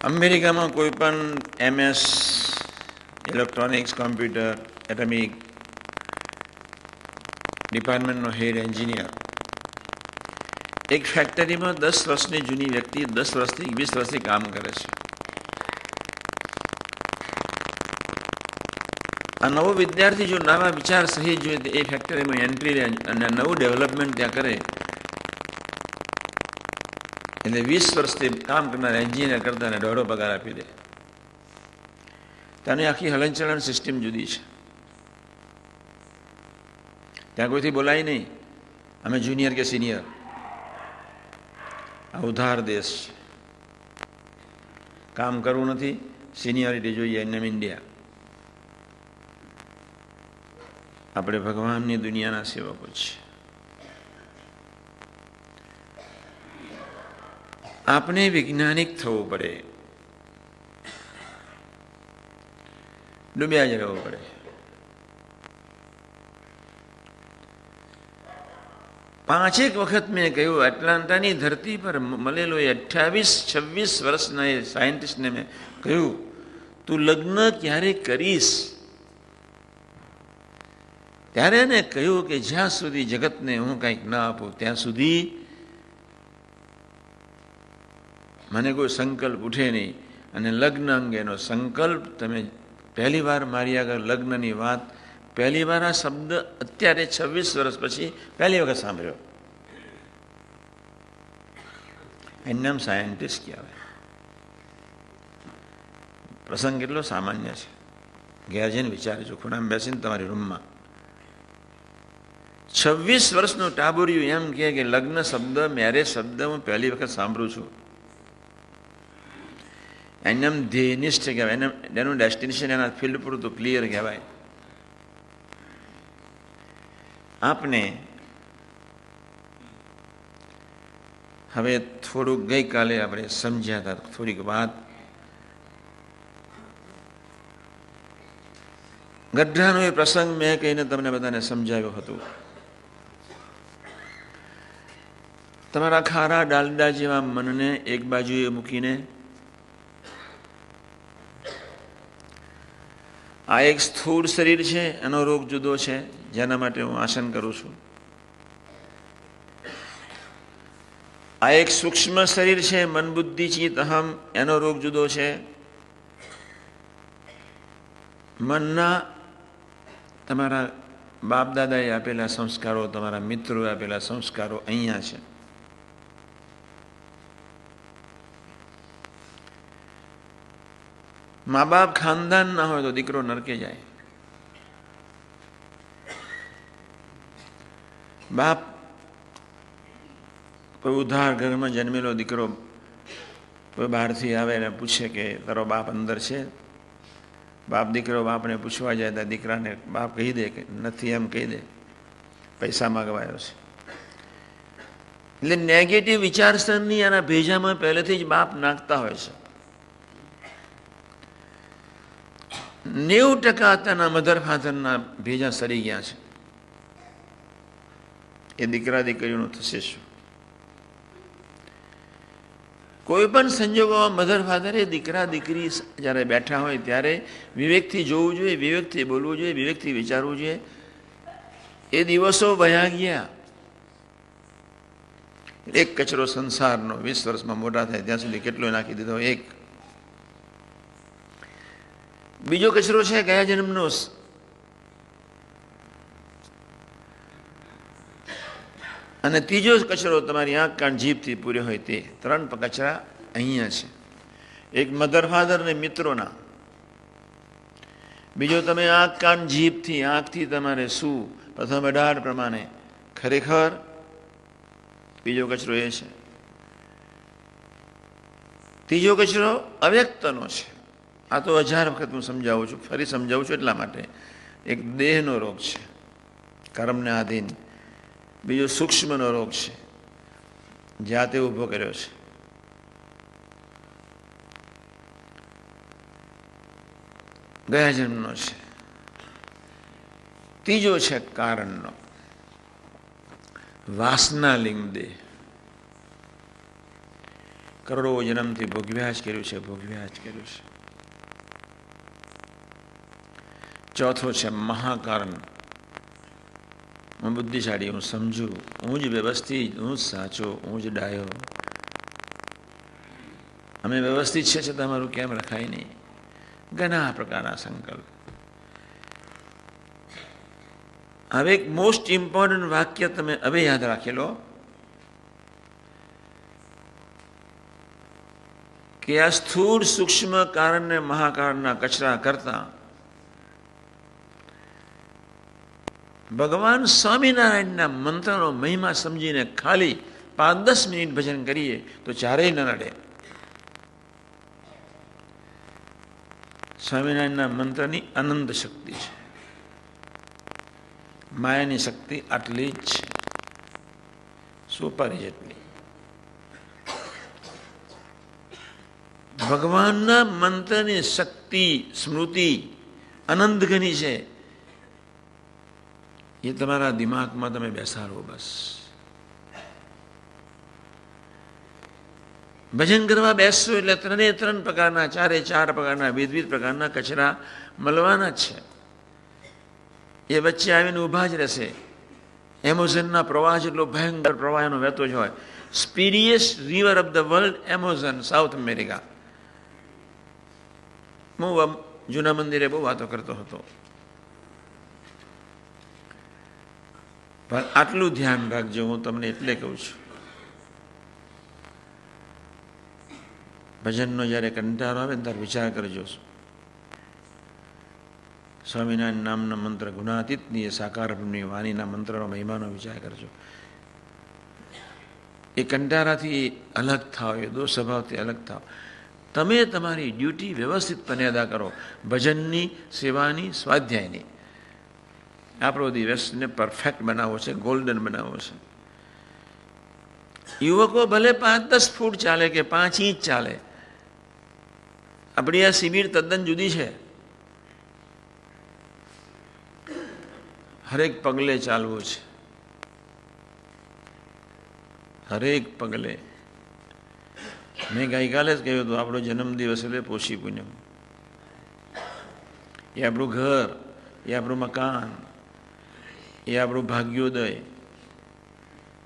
અમેરિકામાં કોઈ પણ MS ઇલેક્ટ્રોનિક્સ, કોમ્પ્યુટર, એટમિક ડિપાર્ટમેન્ટનો હેડ એન્જિનિયર એક ફેક્ટરીમાં 10 વર્ષની જૂની વ્યક્તિ 10 વર્ષથી 20 વર્ષથી કામ કરે છે. આ નવો વિદ્યાર્થી જો નવા વિચાર સહિત જોઈએ એ ફેક્ટરીમાં એન્ટ્રી લે અને નવું ડેવલપમેન્ટ ત્યાં કરે એટલે 20 વર્ષથી કામ કરનાર એન્જિનિયર કરતા એને દોઢો પગાર આપી દે. ત્યાંની આખી હલનચલન સિસ્ટમ જુદી છે. ત્યાં કોઈથી બોલાય નહીં અમે જુનિયર કે સિનિયર. આ ઉધાર દેશ છે. કામ કરવું નથી, સિનિયરિટી જોઈએ. એમ ઇન્ડિયા આપણે ભગવાનની દુનિયાના સેવકો છીએ. આપણે વૈજ્ઞાનિક થવું પડે, ડૂબ્યા જ રહેવું પડે. પાંચેક વખત મેં કહ્યું એટલાન્ટાની ધરતી પર મળેલો 28-26 વર્ષના એ સાયન્ટિસ્ટને મેં કહ્યું તું લગ્ન ક્યારે કરીશ? ત્યારે એને કહ્યું કે જ્યાં સુધી જગતને હું કંઈક ના આપું ત્યાં સુધી મને કોઈ સંકલ્પ ઉઠે નહીં. અને લગ્ન અંગેનો સંકલ્પ તમે પહેલી વાર મારી આગળ લગ્નની વાત પહેલી વાર આ શબ્દ અત્યારે 26 વર્ષ પછી પહેલી વખત સાંભળ્યો. એનું નામ સાયન્ટિસ્ટ કહેવાય. પ્રસંગ કેટલો સામાન્ય છે. ઘેર જઈને વિચારજો, ખૂણામાં બેસીને તમારી રૂમમાં 26 વર્ષનું ટાબુરિયું એમ કહે કે લગ્ન શબ્દ, મેરેજ શબ્દ હું પહેલી વખત સાંભળું છું. એનું ધ્યેયનિષ્ઠ કહેવાય. એનું ડેસ્ટિનેશન એના ફિલ્ડ પૂરતું ક્લિયર કહેવાય. આપને હવે થોડુંક ગઈકાલે આપણે સમજ્યા હતા થોડીક વાત. ગઢડાનો એ પ્રસંગ મેં કહીને તમને બધાને સમજાવ્યો હતો. તમારા ખારા ડાલડા જેવા મનને એક બાજુએ મૂકીને આ એક સ્થૂળ શરીર છે, એનો રોગ જુદો છે, જેના માટે હું આસન કરું છું. આ એક સૂક્ષ્મ શરીર છે, મન બુદ્ધિ ચિત્ત અહમ, એનો રોગ જુદો છે. મનના તમારા બાપ દાદાએ આપેલા સંસ્કારો, તમારા મિત્રોએ આપેલા સંસ્કારો અહીંયા છે. મા બાપ ખાનદાન ના હોય તો દીકરો નરકે જાય. બાપ કોઈ ઉધાર ઘરમાં જન્મેલો દીકરો કોઈ બહારથી આવે અને પૂછે કે તારો બાપ અંદર છે? બાપ દીકરો બાપને પૂછવા જાય તો દીકરાને બાપ કહી દે કે નથી, એમ કહી દે પૈસા માગવાયો છે. એટલે નેગેટિવ વિચારસરણી એના ભેજામાં પહેલેથી જ બાપ નાખતા હોય છે. 90% તેના મધર ફાધરના ભેજા સરી ગયા છે. એ દીકરા દીકરીઓનું થશે શું? કોઈ પણ સંજોગોમાં મધર ફાધરે દીકરા દીકરી જ્યારે બેઠા હોય ત્યારે વિવેકથી જોવું જોઈએ, વિવેકથી બોલવું જોઈએ, વિવેકથી વિચારવું જોઈએ. એ દિવસો વયા ગયા. એક કચરો સંસારનો 20 વર્ષમાં મોટા થાય ત્યાં સુધી કેટલો નાખી દીધો. એક બીજો કચરો છે ગયા જન્મનો. અને ત્રીજો કચરો તમારી આંખ કાન જીભથી પૂર્યો હોય તે. 3 કચરા અહીંયા છે. એક મધર ફાધર ને મિત્રોના. બીજો તમે આંખ કાન જીભથી, આંખથી તમારે શું પ્રથમ 18 પ્રમાણે ખરેખર બીજો કચરો એ છે. ત્રીજો કચરો અવ્યક્તનો છે. આ તો 1000 વખત હું સમજાવું છું, ફરી સમજાવું છું એટલા માટે. એક દેહનો રોગ છે, કર્મને આધીન. બીજો સૂક્ષ્મનો રોગ છે, જાતે ઊભો કર્યો છે. ગયા જન્મનો છે. ત્રીજો છે કારણનો, વાસના લિંગ દેહ. કરોડો જન્મથી ભોગવ્યા જ કર્યું છે, ભોગવ્યા જ કર્યું છે. ચોથો છે મહાકારણ. હું બુદ્ધિશાળી, હું સમજુ, હું જ વ્યવસ્થિત, હું જ સાચો, હું જ ડાયો. અમે વ્યવસ્થિત છે છતાં અમારું કેમ રખાય નહીં? ઘણા પ્રકારના સંકલ્પ. હવે એક મોસ્ટ ઇમ્પોર્ટન્ટ વાક્ય તમે હવે યાદ રાખેલો કે આ સ્થૂળ સૂક્ષ્મ કારણને મહાકારણના કચરા કરતા ભગવાન સ્વામિનારાયણના મંત્રનો મહિમા સમજીને ખાલી 5-10 મિનિટ ભજન કરીએ તો ચારેય ન નડે. સ્વામિનારાયણના મંત્રની અનંત શક્તિ છે. માયાની શક્તિ આટલી જ છે, સુપારી જેટલી. ભગવાનના મંત્રની શક્તિ સ્મૃતિ અનંત ઘણી છે. એ તમારા દિમાગમાં તમે બેસાડો. બસ ભજન કરવા બેસશો એટલે 3 પ્રકારના 4 પ્રકારના વિવિધ પ્રકારના કચરા મળવાના જ છે. એ વચ્ચે આવીને ઊભા જ રહેશે. એમેઝોનના પ્રવાહ જેટલો ભયંકર પ્રવાહ એનો વહેતો જ હોય. Speediest river of the world Amazon, South America. હું જૂના મંદિરે બહુ વાતો કરતો હતો, પણ આટલું ધ્યાન રાખજો, હું તમને એટલે કહું છું. ભજનનો જ્યારે કંટાળો આવે ને ત્યારે વિચાર કરજો. સ્વામિનારાયણ નામના મંત્ર ગુણાતીતની સાકાર બ્રહ્મની વાણીના મંત્રનો મહિમાનો વિચાર કરજો. એ કંટાળાથી અલગ થાવ, એ દો સ્વભાવથી અલગ થાવ. તમે તમારી ડ્યુટી વ્યવસ્થિતપણે અદા કરો, ભજનની, સેવાની, સ્વાધ્યાયની. આપણો દિવસને પરફેક્ટ બનાવવો છે, ગોલ્ડન બનાવવો છે. યુવકો ભલે 5-10 ફૂટ ચાલે કે 5 ઇંચ ચાલે, આપણી આ શિબિર તદ્દન જુદી છે. હરેક પગલે ચાલવું છે, હરેક પગલે. મેં ગઈકાલે જ કહ્યું હતું, આપણો જન્મદિવસ એટલે પોષી પૂનમ. એ આપણું ઘર, એ આપણું મકાન, એ આપણું ભાગ્યોદય,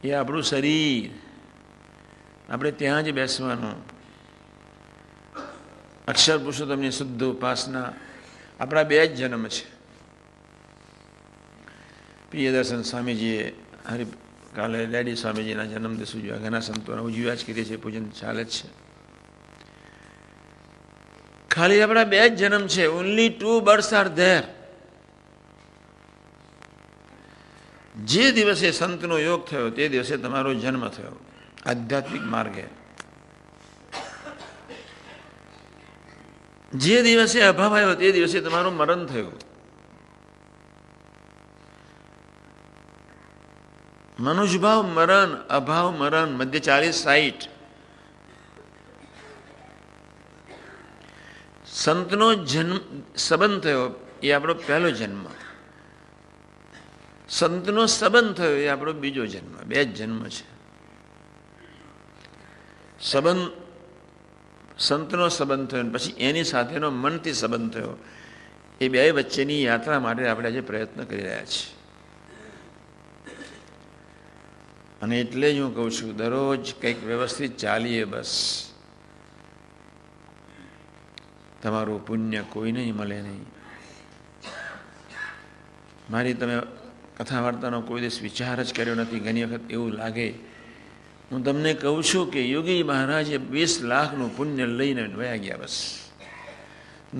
એ આપણું શરીર. આપણે ત્યાં જ બેસવાનું. અક્ષર પુરુષોત્તમની શુદ્ધ ઉપાસના. આપણા 2 જ જન્મ છે. પ્રિયદર્શન સ્વામીજીએ કાલે ડેડી સ્વામીજીના જન્મદિવસ ઉજવ્યા. ઘણા સંતોના ઉજવ્યા જ કરીએ છીએ, પૂજન ચાલે જ છે. ખાલી આપણા 2 જ જન્મ છે. Only 2 births are there. જે દિવસે સંતનો યોગ થયો તે દિવસે તમારો જન્મ થયો આધ્યાત્મિક માર્ગે. જે દિવસે અભાવ આવ્યો તે દિવસે તમારું મરણ થયું. મનુષ્યભાવ મરણ, અભાવ મરણ, મધ્ય 40-60. સંતનો જન્મ સંબંધ થયો એ આપણો પહેલો જન્મ. સંતનો સંબંધ થયો એ આપણો બીજો જન્મ. 2 જ જન્મ છે. સંબંધ, સંતનો સંબંધ થયો પછી એની સાથેનો મનથી સંબંધ થયો. એ 2 વચ્ચેની યાત્રા માટે આપણે આજે પ્રયત્ન કરી રહ્યા છીએ. અને એટલે જ હું કહું છું, દરરોજ કંઈક વ્યવસ્થિત ચાલીએ. બસ તમારું પુણ્ય કોઈ નહીં મળે નહીં. મારી તમે કથા વાર્તાનો કોઈ દિવસ વિચાર જ કર્યો નથી. ઘણી વખત એવું લાગે. હું તમને કહું છું કે યોગી મહારાજે 20 લાખનું પુણ્ય લઈને વયા ગયા. બસ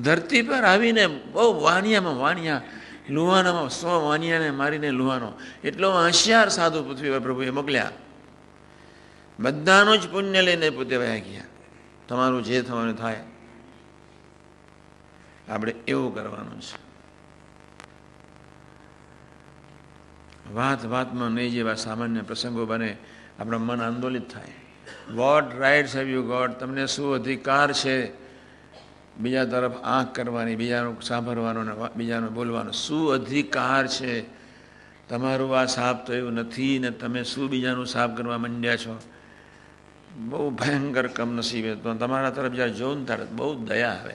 ધરતી પર આવીને બહુ વાણિયા લુહાનામાં 100 વાણિયાને મારીને લુહાનો એટલો હોશિયાર સાધુ પૃથ્વી પર પ્રભુએ મોકલ્યા. બધાનો જ પુણ્ય લઈને પોતે વયા ગયા. તમારું જે થવાનું થાય. આપણે એવું કરવાનું છે. વાતમાં નહીં જેવા સામાન્ય પ્રસંગો બને આપણા મન આંદોલિત થાય. What rights have you got? તમને શું અધિકાર છે બીજા તરફ આંખ કરવાની, બીજાનું સાંભળવાનું ને બીજાનું બોલવાનું? શું અધિકાર છે? તમારું આ સાફ થયું નથી ને તમે શું બીજાનું સાફ કરવા માંડ્યા છો? બહુ ભયંકર કમનસીબે તો તમારા તરફ જ્યારે જોઉં ને ત્યારે બહુ દયા આવે.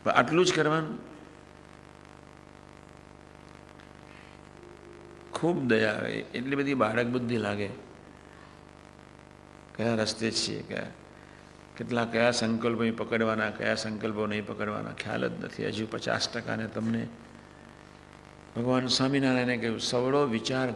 આટલું જ કરવાનું. ખૂબ દયા આવે, એટલી બધી બાળક બુદ્ધિ લાગે. કયા રસ્તે છીએ, કયા સંકલ્પો પકડવાના, કયા સંકલ્પો નહીં પકડવાના ખ્યાલ જ નથી. હજુ 50% તમને ભગવાન સ્વામિનારાયણે કહ્યું સવળો વિચાર